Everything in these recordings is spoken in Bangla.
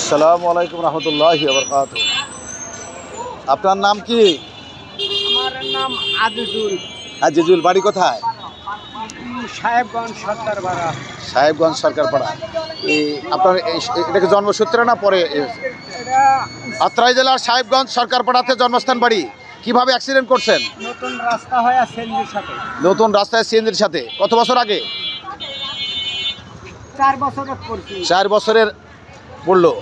আসসালামু আলাইকুম রহমতুল্লাহি ওয়া বারাকাতুহু। আপনার নাম কি? আমার নাম আজিজুল। আজিজুল, বাড়ি কোথায়? সাহেবগঞ্জ সর্দারপাড়া। সাহেবগঞ্জ সরকারপাড়া। আপনার এটা কি জন্মসূত্রে না পরে? এটা আত্রাই জেলার সাহেবগঞ্জ সরকারপাড়াতে জন্মস্থান বাড়ি। কিভাবে অ্যাক্সিডেন্ট করছেন? নতুন রাস্তা হয়ে সেন্দির সাথে নতুন রাস্তায় সিএনজির সাথে। কত বছর আগে? 4 বছরের করছি। 4 বছরের পড়লো।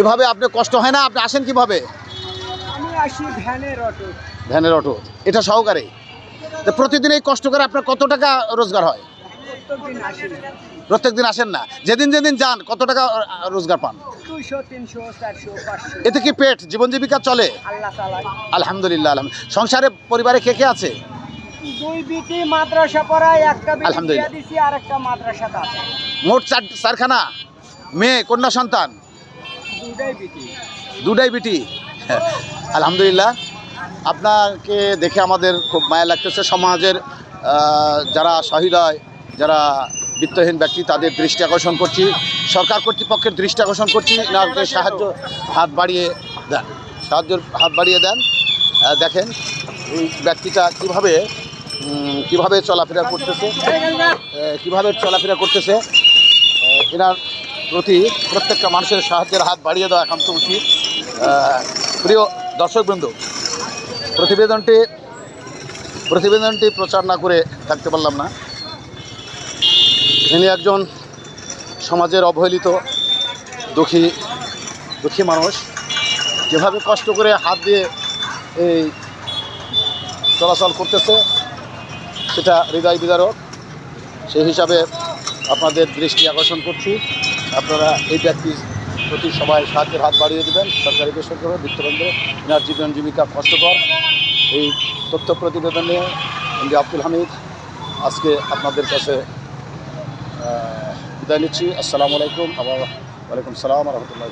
এভাবে আপনি কষ্ট হয় না? আপনি আসেন কিভাবে? আমি আসি ভ্যানের অটো। ভ্যানের অটো, এটা সহকারে। তো প্রতিদিন এই কষ্ট করে আপনার কত টাকা রোজগার হয়? প্রত্যেকদিন আসি। প্রত্যেক দিন আসেন না? যেদিন যেদিন যান কত টাকা রোজগার পান? 200, 300, 400, 500 এতে কি পেট জীবন জীবিকা চলে? আল্লাহ চালায়। আলহামদুলিল্লাহ। সংসারে পরিবারে কে কে আছে? 2 বিটি মাদ্রাসা পড়ায়, একটা বিটি আলহামদুলিল্লাহ। বিয়া দিছি আর একটা মাদ্রাসাতে আছে। মোট চারখানা মেয়ে, কন্যা সন্তান? 2টাই বিটি। 2টাই বিটি। আলহামদুলিল্লাহ। আপনাকে দেখে আমাদের খুব মায়া লাগতেছে। সমাজের যারা সহৃদয়, যারা বিত্তহীন ব্যক্তি, তাদের দৃষ্টি আকর্ষণ করছি, সরকার কর্তৃপক্ষের দৃষ্টি আকর্ষণ করছি, এনাকে হাত বাড়িয়ে দেন। দেখেন এই ব্যক্তিটা কিভাবে চলাফেরা করতেছে, এনার প্রতি প্রত্যেকটা মানুষের সাহায্যের হাত বাড়িয়ে দেওয়া একান্ত উচিত। প্রিয় দর্শকবৃন্দ, প্রতিবেদনটি প্রচার না করে থাকতে পারলাম না। ইনি একজন সমাজের অবহেলিত দুঃখী মানুষ, যেভাবে কষ্ট করে হাত দিয়ে এই চলাচল করতেছে সেটা হৃদয় বিদারক। সেই হিসাবে আপনাদের দৃষ্টি আকর্ষণ করছি, আপনারা এই ব্যক্তির প্রতি সবাই সাহায্যের হাত বাড়িয়ে দেবেন। সরকারি বেসরকারি বৃত্তবন্ধে এনার জীবন জীবিকা কষ্টকর। এই তথ্য প্রতিবেদনে এমডি আব্দুল হামিদ আজকে আপনাদের কাছে বিদায় নিচ্ছি। আসসালামু আলাইকুম। ওয়ালাইকুম সালাম রহমতুল্লাহ।